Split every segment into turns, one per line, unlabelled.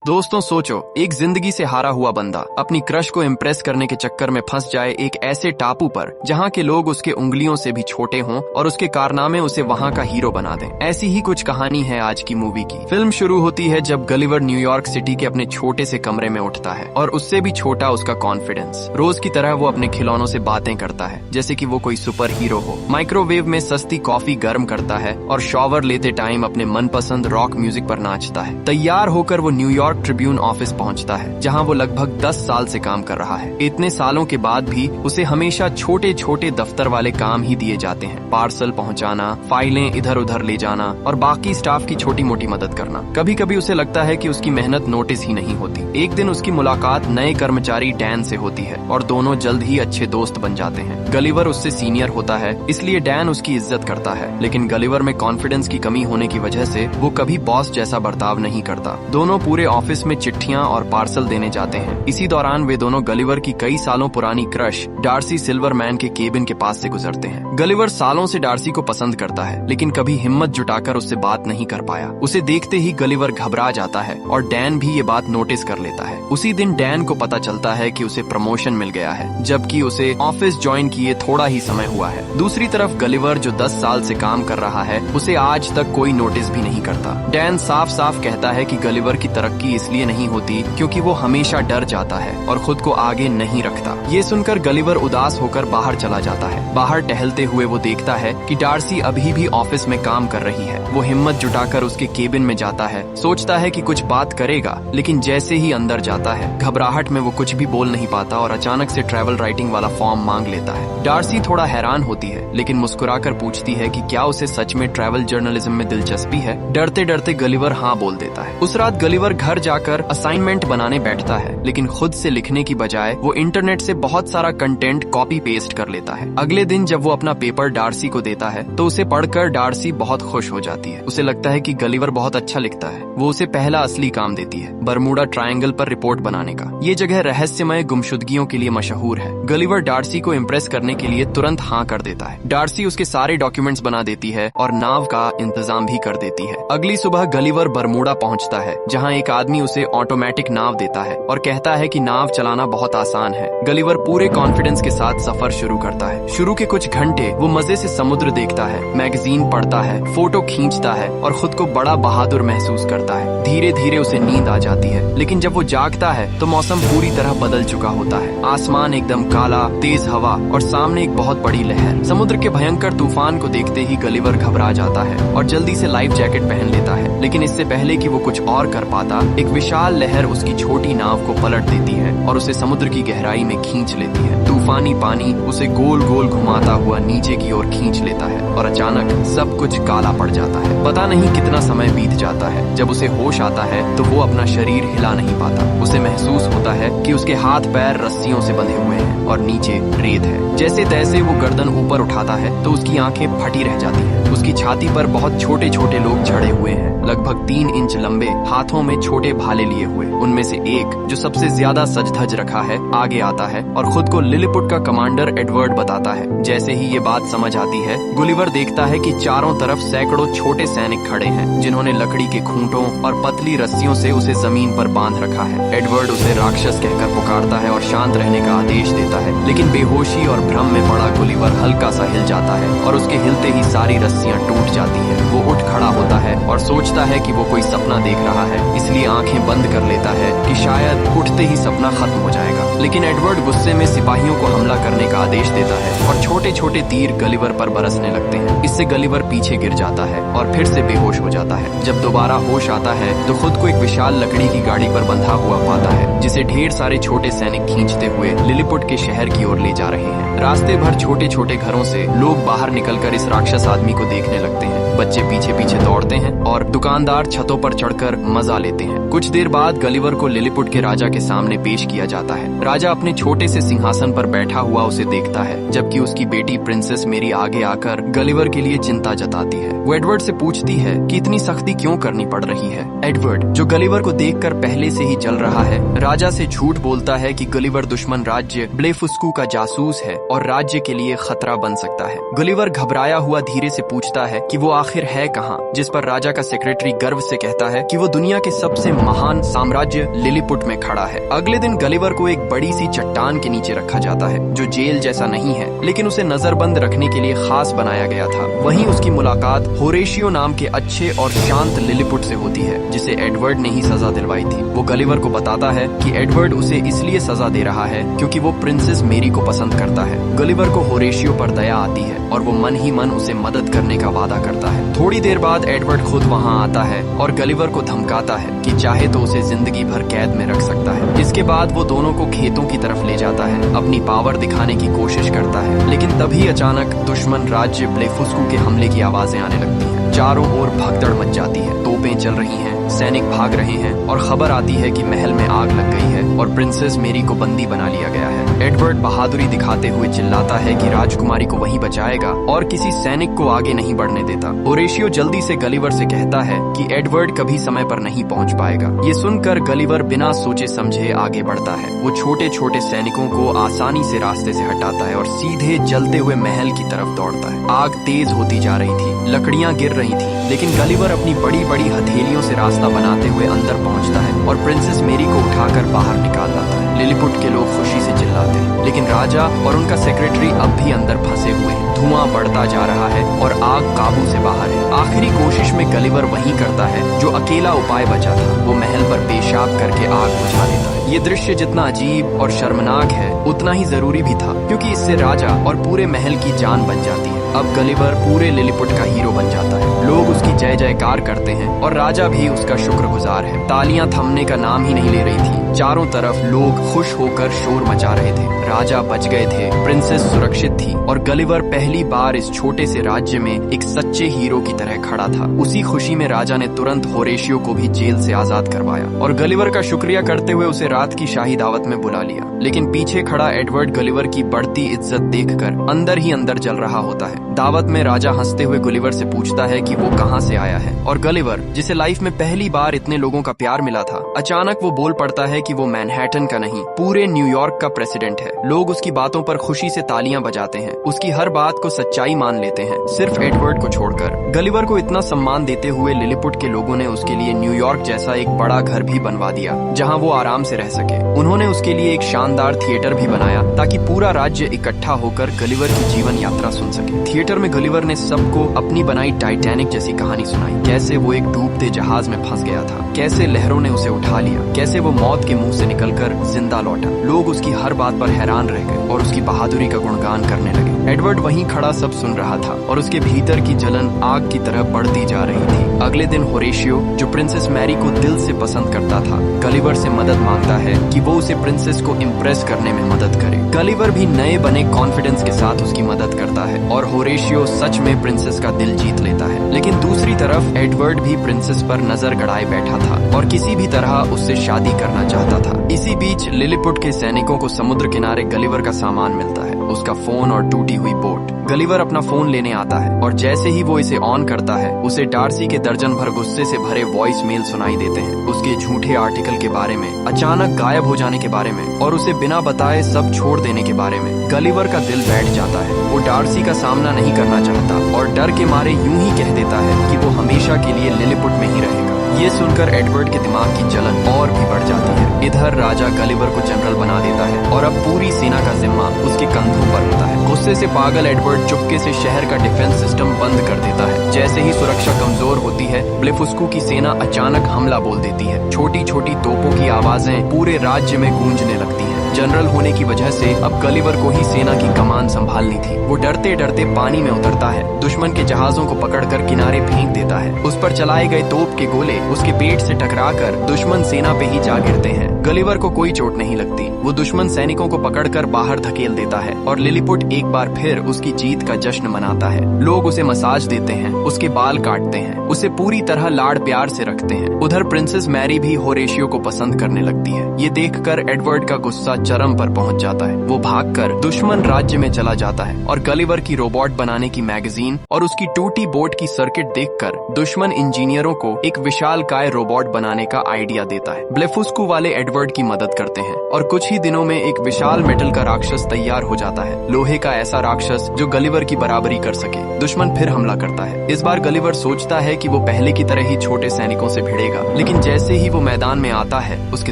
दोस्तों सोचो, एक जिंदगी से हारा हुआ बंदा अपनी क्रश को इम्प्रेस करने के चक्कर में फंस जाए एक ऐसे टापू पर जहां के लोग उसके उंगलियों से भी छोटे हों और उसके कारनामे उसे वहां का हीरो बना दें। ऐसी ही कुछ कहानी है आज की मूवी की। फिल्म शुरू होती है जब गलिवर न्यूयॉर्क सिटी के अपने छोटे से कमरे में उठता है और उससे भी छोटा उसका कॉन्फिडेंस। रोज की तरह वो अपने खिलौनों से बातें करता है जैसे कि वो कोई सुपर हीरो हो। माइक्रोवेव में सस्ती कॉफी गर्म करता है और शॉवर लेते टाइम अपने मनपसंद रॉक म्यूजिक पर नाचता है। तैयार होकर वो न्यूयॉर्क ट्रिब्यून ऑफिस पहुंचता है जहां वो लगभग 10 साल से काम कर रहा है। इतने सालों के बाद भी उसे हमेशा छोटे छोटे दफ्तर वाले काम ही दिए जाते हैं। पार्सल पहुंचाना, फाइलें इधर उधर ले जाना और बाकी स्टाफ की छोटी मोटी मदद करना। कभी कभी उसे लगता है कि उसकी मेहनत नोटिस ही नहीं होती। एक दिन उसकी मुलाकात नए कर्मचारी डैन से होती है और दोनों जल्द ही अच्छे दोस्त बन जाते हैं। गलिवर उससे सीनियर होता है इसलिए डैन उसकी इज्जत करता है, लेकिन गलिवर में कॉन्फिडेंस की कमी होने की वजह से वो कभी बॉस जैसा बर्ताव नहीं करता। दोनों पूरे ऑफिस में चिट्ठियां और पार्सल देने जाते हैं। इसी दौरान वे दोनों गलिवर की कई सालों पुरानी क्रश डार्सी सिल्वरमैन के केबिन के पास से गुजरते हैं। गलिवर सालों से डार्सी को पसंद करता है लेकिन कभी हिम्मत जुटाकर उससे बात नहीं कर पाया। उसे देखते ही गलिवर घबरा जाता है और डैन भी ये बात नोटिस कर लेता है। उसी दिन डैन को पता चलता है कि उसे प्रमोशन मिल गया है जबकि उसे ऑफिस ज्वाइन किए थोड़ा ही समय हुआ है। दूसरी तरफ गलिवर जो 10 साल से काम कर रहा है उसे आज तक कोई नोटिस भी नहीं करता। डैन साफ साफ कहता है कि गलिवर की तरक्की इसलिए नहीं होती क्योंकि वो हमेशा डर जाता है और खुद को आगे नहीं रखता। ये सुनकर गलिवर उदास होकर बाहर चला जाता है। बाहर टहलते हुए वो देखता है कि डार्सी अभी भी ऑफिस में काम कर रही है। वो हिम्मत जुटाकर उसके केबिन में जाता है, सोचता है कि कुछ बात करेगा, लेकिन जैसे ही अंदर जाता है घबराहट में वो कुछ भी बोल नहीं पाता और अचानक से ट्रैवल राइटिंग वाला फॉर्म मांग लेता है। डार्सी थोड़ा हैरान होती है लेकिन मुस्कुराकर पूछती है कि क्या उसे सच में ट्रैवल जर्नलिज्म में दिलचस्पी है। डरते डरते गलिवर हाँ बोल देता है। उस रात गलिवर घर जाकर असाइनमेंट बनाने बैठता है लेकिन खुद से लिखने की बजाय वो इंटरनेट से बहुत सारा कंटेंट कॉपी पेस्ट कर लेता है। अगले दिन जब वो अपना पेपर डार्सी को देता है तो उसे पढ़कर डार्सी बहुत खुश हो जाती है। उसे लगता है कि गलिवर बहुत अच्छा लिखता है। वो उसे पहला असली काम देती है, बरमूडा ट्रायंगल पर रिपोर्ट बनाने का। ये जगह रहस्यमय गुमशुदगियों के लिए मशहूर है। गलिवर डार्सी को इम्प्रेस करने के लिए तुरंत हाँ कर देता है। डार्सी उसके सारे डॉक्यूमेंट्स बना देती है और नाव का इंतजाम भी कर देती है। अगली सुबह गलिवर बरमूडा पहुंचता है जहां एक आदमी उसे ऑटोमेटिक नाव देता है और कहता है कि नाव चलाना बहुत आसान है। गलिवर पूरे कॉन्फिडेंस के साथ सफर शुरू करता है। शुरू के कुछ घंटे वो मजे से समुद्र देखता है, मैगजीन पढ़ता है, फोटो खींचता है और खुद को बड़ा बहादुर महसूस करता है। धीरे धीरे उसे नींद आ जाती है लेकिन जब वो जागता है तो मौसम पूरी तरह बदल चुका होता है। आसमान एकदम काला, तेज हवा और सामने एक बहुत बड़ी लहर। समुद्र के भयंकर तूफान को देखते ही गलिवर घबरा जाता है और जल्दी से लाइफ जैकेट पहन लेता है, लेकिन इससे पहले कि वो कुछ और कर पाता एक विशाल लहर उसकी छोटी नाव को पलट देती है और उसे समुद्र की गहराई में खींच लेती है। तूफानी पानी उसे गोल गोल घुमाता हुआ नीचे की ओर खींच लेता है और अचानक सब कुछ काला पड़ जाता है। पता नहीं कितना समय बीत जाता है। जब उसे होश आता है तो वो अपना शरीर हिला नहीं पाता। उसे महसूस होता है कि उसके हाथ पैर रस्सियों से बंधे हुए हैं और नीचे रेत है। जैसे तैसे वो गर्दन ऊपर उठाता है तो उसकी आंखें फटी रह जाती हैं। उसकी छाती पर बहुत छोटे छोटे लोग चढ़े हुए हैं, लगभग 3 इंच लंबे, हाथों में छोटे भाले लिए हुए। उनमें से एक जो सबसे ज्यादा सज धज रखा है आगे आता है और खुद को लिलीपुट का कमांडर एडवर्ड बताता है। जैसे ही ये बात समझ आती है गुलिवर देखता है कि चारों तरफ सैकड़ों छोटे सैनिक खड़े हैं जिन्होंने लकड़ी के खूंटों और पतली रस्सियों से उसे जमीन पर बांध रखा है। एडवर्ड उसे राक्षस कहकर पुकारता है और शांत रहने का आदेश देता है, लेकिन बेहोशी और भ्रम में पड़ा गुलिवर हल्का सा हिल जाता है और उसके हिलते ही सारी रस्सियां टूट जाती है। वो उठ खड़ा होता है और सोचता है कि वो कोई सपना देख रहा है, इसलिए आंखें बंद कर लेता है कि शायद उठते ही सपना खत्म हो जाएगा। लेकिन एडवर्ड गुस्से में सिपाहियों को हमला करने का आदेश देता है और छोटे छोटे तीर गलिवर पर बरसने लगते हैं। इससे गलिवर पीछे गिर जाता है और फिर से बेहोश हो जाता है। जब दोबारा होश आता है तो खुद को एक विशाल लकड़ी की गाड़ी पर बंधा हुआ पाता है जिसे ढेर सारे छोटे सैनिक खींचते हुए लिलीपुट के शहर की ओर ले जा रहे हैं। रास्ते भर छोटे छोटे घरों से लोग बाहर निकलकर इस राक्षस आदमी को देखने लगते हैं। बच्चे पीछे पीछे दौड़ते हैं और दुकानदार छतों पर चढ़कर मजा लेते हैं। कुछ देर बाद गलिवर को लिलीपुट के राजा के सामने पेश किया जाता है। राजा अपने छोटे से सिंहासन पर बैठा हुआ उसे देखता है जबकि उसकी बेटी प्रिंसेस मेरी आगे आकर गलिवर के लिए चिंता जताती है। वो एडवर्ड से पूछती है कि इतनी सख्ती क्यों करनी पड़ रही है। एडवर्ड जो गलिवर को देखकर पहले से ही जल रहा है राजा से झूठ बोलता है कि गलिवर दुश्मन राज्य ब्लेफुस्कू का जासूस है और राज्य के लिए खतरा बन सकता है। गलिवर घबराया हुआ धीरे से पूछता है कि वो आखिर है कहाँ, जिस पर राजा का सेक्रेटरी गर्व से कहता है कि वो दुनिया के सबसे महान साम्राज्य लिलीपुट में खड़ा है। अगले दिन गलिवर को एक बड़ी सी चट्टान के नीचे रखा जाता है, जो जेल जैसा नहीं है लेकिन उसे नजरबंद रखने के लिए खास बनाया गया था। वहीं उसकी मुलाकात होरेशियो नाम के अच्छे और शांत लिलीपुट से होती है, जिसे एडवर्ड ने ही सजा दिलवाई थी। वो गलिवर को बताता है कि एडवर्ड उसे इसलिए सजा दे रहा है क्योंकि वो प्रिंसेस मेरी को पसंद करता है। गलिवर को होरेशियो पर दया आती है और वो मन ही मन उसे मदद करने का वादा करता है। थोड़ी देर बाद एडवर्ड खुद वहाँ आता है और गलिवर को धमकाता है कि चाहे तो उसे जिंदगी भर कैद में रख सकता है। इसके बाद वो दोनों को खेतों की तरफ ले जाता है, अपनी पावर दिखाने की कोशिश करता है, लेकिन तभी अचानक दुश्मन राज्य ब्लेफुस्कू के हमले की आवाजें आने लगती हैं। चारों ओर भगदड़ मच जाती है, तोपें चल रही हैं, सैनिक भाग रहे हैं और खबर आती है कि महल में आग लग गई है और प्रिंसेस मेरी को बंदी बना लिया गया है। एडवर्ड बहादुरी दिखाते हुए चिल्लाता है कि राजकुमारी को वहीं बचाएगा और किसी सैनिक को आगे नहीं बढ़ने देता। होरेशियो जल्दी से गलिवर से कहता है कि एडवर्ड कभी समय पर नहीं पहुंच पाएगा। ये सुनकर गलिवर बिना सोचे समझे आगे बढ़ता है। वो छोटे छोटे सैनिकों को आसानी से रास्ते से हटाता है और सीधे जलते हुए महल की तरफ दौड़ता है। आग तेज होती जा रही थी, लकड़ियां गिर रही थी, लेकिन गलिवर अपनी बड़ी बड़ी हथेलियों से रास्ता बनाते हुए अंदर पहुंचता है और प्रिंसेस मेरी को उठाकर बाहर निकाल लाता है। लिलीपुट के लोग खुशी से चिल्लाते हैं, लेकिन राजा और उनका सेक्रेटरी अब भी अंदर फंसे हुए हैं। धुआं बढ़ता जा रहा है और आग काबू से बाहर है। आखिरी कोशिश में गलिवर वही करता है जो अकेला उपाय बचा था। वो महल पर पेशाब करके आग बुझा देता है। ये दृश्य जितना अजीब और शर्मनाक है उतना ही जरूरी भी था, क्योंकि इससे राजा और पूरे महल की जान बच जाती है। अब गलिवर पूरे लिलीपुट का हीरो बन जाता है। लोग उसकी जय जयकार करते हैं और राजा भी उसका शुक्रगुजार है। तालियां थमने का नाम ही नहीं ले रही थी। चारों तरफ लोग खुश होकर शोर मचा रहे थे। राजा बच गए थे, प्रिंसेस सुरक्षित थी और गलिवर पहली बार इस छोटे से राज्य में एक सच्चे हीरो की तरह खड़ा था। उसी खुशी में राजा ने तुरंत होरेशियो को भी जेल से आजाद करवाया और गलिवर का शुक्रिया करते हुए उसे रात की शाही दावत में बुला लिया। लेकिन पीछे खड़ा एडवर्ड गलिवर की बढ़ती इज्जत देखकर अंदर ही अंदर जल रहा होता है। दावत में राजा हंसते हुए गलिवर से पूछता है कि वो कहाँ से आया है और गलिवर, जिसे लाइफ में पहली बार इतने लोगों का प्यार मिला था, अचानक वो बोल पड़ता है कि वो मैनहट्टन का नहीं, पूरे न्यूयॉर्क का प्रेसिडेंट है। लोग उसकी बातों पर खुशी से तालियां बजाते हैं, उसकी हर बात को सच्चाई मान लेते हैं, सिर्फ एडवर्ड को छोड़कर। गलिवर को इतना सम्मान देते हुए लिलीपुट के लोगों ने उसके लिए न्यूयॉर्क जैसा एक बड़ा घर भी बनवा दिया, जहाँ वो आराम से रह सके। उन्होंने उसके लिए एक शानदार थिएटर भी बनाया ताकि पूरा राज्य इकट्ठा होकर गलिवर की जीवन यात्रा सुन सके। थिएटर में गलिवर ने सबको अपनी बनाई टाइटैनिक जैसी कहानी सुनाई, कैसे वो एक डूबते जहाज में फंस गया था, कैसे लहरों ने उसे उठा लिया, कैसे वो मौत के मुंह से निकलकर जिंदा लौटा। लोग उसकी हर बात पर हैरान रह गए और उसकी बहादुरी का गुणगान करने लगे। एडवर्ड वहीं खड़ा सब सुन रहा था और उसके भीतर की जलन आग की तरह बढ़ती जा रही थी। अगले दिन होरेशियो, जो प्रिंसेस मैरी को दिल से पसंद करता था, गलिवर से मदद मांगता है कि वो उसे प्रिंसेस को इम्प्रेस करने में मदद करे। गलिवर भी नए बने कॉन्फिडेंस के साथ उसकी मदद करता है और होरेशियो सच में प्रिंसेस का दिल जीत लेता है। लेकिन दूसरी तरफ एडवर्ड भी प्रिंसेस पर नजर गड़ाए बैठा था और किसी भी तरह उससे शादी करना चाहता था। इसी बीच लिलीपुट के सैनिकों को समुद्र किनारे गलिवर का सामान मिलता है, उसका फोन और टूटी हुई बोट। गलिवर अपना फोन लेने आता है और जैसे ही वो इसे ऑन करता है, उसे डार्सी के दर्जन भर गुस्से से भरे वॉइस मेल सुनाई देते हैं, उसके झूठे आर्टिकल के बारे में, अचानक गायब हो जाने के बारे में और उसे बिना बताए सब छोड़ देने के बारे में। गलिवर का दिल बैठ जाता है। वो डार्सी का सामना नहीं करना चाहता और डर के मारे यूं ही कह देता है कि वो हमेशा के लिए लिलीपुट में ही रहेगा। ये सुनकर एडवर्ड के दिमाग की जलन और भी बढ़ जाती है। इधर राजा गलिवर को जनरल बना देता है और अब पूरी सेना का जिम्मा उसके कंधों पर होता है। गुस्से से पागल एडवर्ड चुपके से शहर का डिफेंस सिस्टम बंद कर देता है। जैसे ही सुरक्षा कमजोर होती है, ब्लेफुस्कू की सेना अचानक हमला बोल देती है। छोटी छोटी तोपों की आवाजें पूरे राज्य में गूंजने लगती हैं। जनरल होने की वजह से अब गलिवर को ही सेना की कमान संभालनी थी। वो डरते डरते पानी में उतरता है, दुश्मन के जहाजों को पकड़कर किनारे फेंक देता है। उस पर चलाए गए तोप के गोले उसके पेट से टकराकर दुश्मन सेना पे ही जा गिरते हैं। गलिवर को कोई चोट नहीं लगती। वो दुश्मन सैनिकों को पकड़कर बाहर धकेल देता है और लिलीपुट एक बार फिर उसकी जीत का जश्न मनाता है। लोग उसे मसाज देते हैं, उसके बाल काटते हैं, उसे पूरी तरह लाड़ प्यार से रखते हैं। उधर प्रिंसेस मैरी भी होरेशियो को पसंद करने लगती है। ये देखकर एडवर्ड का गुस्सा चरम पर पहुंच जाता है। वो भागकर दुश्मन राज्य में चला जाता है और गलिवर की रोबोट बनाने की मैगजीन और उसकी टूटी बोट की सर्किट देखकर दुश्मन इंजीनियरों को एक विशालकाय रोबोट बनाने का आइडिया देता है। ब्लेफुस्कू वाले एडवर्ड की मदद करते हैं और कुछ ही दिनों में एक विशाल मेटल का राक्षस तैयार हो जाता है, लोहे का ऐसा राक्षस जो गलिवर की बराबरी कर सके। दुश्मन फिर हमला करता है। इस बार गलिवर सोचता है कि वो पहले की तरह ही छोटे सैनिकों से भिड़ेगा, लेकिन जैसे ही वो मैदान में आता है उसके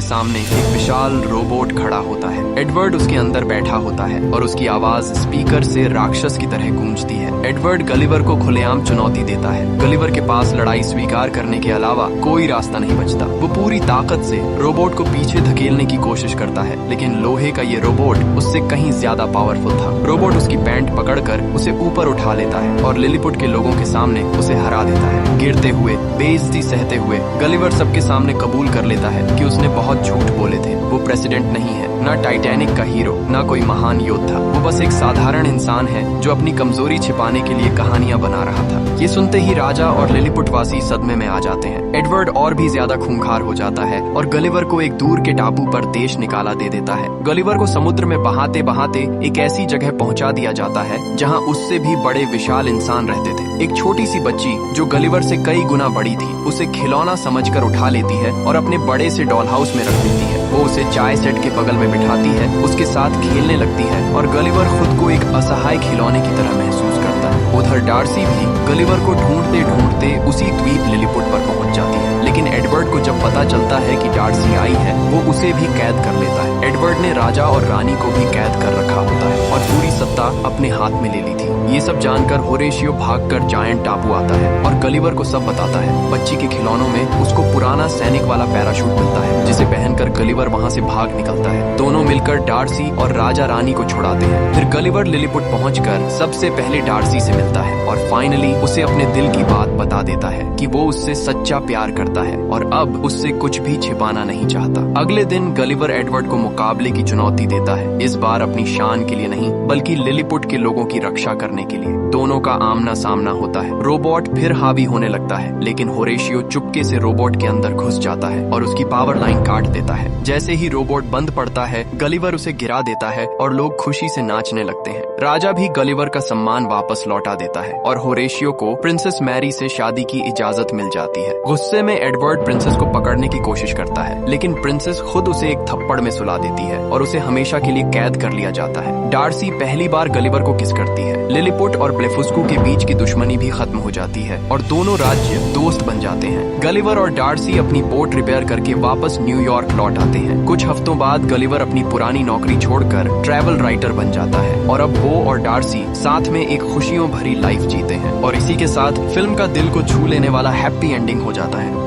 सामने एक विशाल रोबोट खड़ा होता है। एडवर्ड उसके अंदर बैठा होता है और उसकी आवाज स्पीकर से राक्षस की तरह गूंजती है। एडवर्ड गलिवर को खुलेआम चुनौती देता है। गलिवर के पास लड़ाई स्वीकार करने के अलावा कोई रास्ता नहीं बचता। वो पूरी ताकत से रोबोट को पीछे धकेलने की कोशिश करता है, लेकिन लोहे का ये रोबोट उससे कहीं ज्यादा पावरफुल था। रोबोट उसकी पैंट पकड़कर उसे ऊपर उठा लेता है और लिलीपुट के लोगों के सामने उसे हरा देता है। गिरते हुए, बेइज्जती सहते हुए गलिवर सबके सामने कबूल कर लेता है कि उसने बहुत झूठ बोले थे। वो प्रेसिडेंट नहीं है, ना टाइटैनिक का हीरो, ना कोई महान योद्धा। वो बस एक साधारण इंसान है जो अपनी कमजोरी छिपाने के लिए कहानियां बना रहा था। ये सुनते ही राजा और लिलीपुटवासी सदमे में आ जाते हैं। एडवर्ड और भी ज्यादा खूंखार हो जाता है और गलिवर को एक दूर के टापू पर देश निकाला दे देता है। गलिवर को समुद्र में बहाते बहाते एक ऐसी जगह पहुंचा दिया जाता है जहां उससे भी बड़े विशाल इंसान रहते थे। एक छोटी सी बच्ची जो गलिवर से कई गुना बड़ी थी उसे खिलौना समझकर उठा लेती है और अपने बड़े से डॉल हाउस में रख देती है। वो उसे चाय सेट के बगल में बिठाती है, उसके साथ खेलने लगती है और गलिवर खुद को एक असहाय खिलौने की तरह महसूस करता है। उधर डार्सी भी गलिवर को ढूंढते ढूंढते उसी द्वीप लिलीपुट पर पहुंच जाती है, लेकिन एडवर्ड को जब पता चलता है कि डार्सी आई है वो उसे भी कैद कर लेता है। एडवर्ड ने राजा और रानी को भी कैद कर रखा होता है और पूरी सत्ता अपने हाथ में ले ली थी। ये सब जानकर होरेशियो भागकर जायंट टापू आता है और गलिवर को सब बताता है। बच्ची के खिलौनों में उसको पुराना सैनिक वाला पैराशूट मिलता है जिसे पहनकर गलिवर वहाँ से भाग निकलता है। दोनों मिलकर डार्सी और राजा रानी को छुड़ाते हैं। फिर गलिवर लिलीपुट पहुंचकर सबसे पहले डार्सी से मिलता है और फाइनली उसे अपने दिल की बात बता देता है कि वो उससे सच्चा प्यार करता है और अब उससे कुछ भी छिपाना नहीं चाहता। अगले दिन गलिवर एडवर्ड को मुकाबले की चुनौती देता है, इस बार अपनी शान के लिए नहीं बल्कि लिलीपुट के लोगों की रक्षा करने के लिए। दोनों का आमना सामना होता है। रोबोट फिर हावी होने लगता है, लेकिन होरेशियो चुपके से रोबोट के अंदर घुस जाता है और उसकी पावर लाइन काट देता है। जैसे ही रोबोट बंद पड़ता है गलिवर उसे गिरा देता है और लोग खुशी से नाचने लगते हैं। राजा भी गलिवर का सम्मान वापस लौटा देता है और होरेशियो को प्रिंसेस मैरी से शादी की इजाजत मिल जाती है। गुस्से में एडवर्ड प्रिंसेस को पकड़ने की कोशिश करता है, लेकिन प्रिंसेस खुद उसे एक थप्पड़ में सुला देती है और उसे हमेशा के लिए कैद कर लिया जाता है। डार्सी पहली बार गलिवर को किस करती है। लिलीपुट और ब्लेफुस्कू के बीच की दुश्मनी भी खत्म हो जाती है और दोनों राज्य दोस्त बन जाते हैं। गलिवर और डार्सी अपनी बोट रिपेयर करके वापस न्यूयॉर्क लौट आते हैं। कुछ हफ्तों बाद गलिवर अपनी पुरानी नौकरी छोड़कर ट्रैवल राइटर बन जाता है और अब वो और डार्सी साथ में एक खुशियों भरी लाइफ जीते हैं। और इसी के साथ फिल्म का दिल को छू लेने वाला हैप्पी एंडिंग हो जाता है।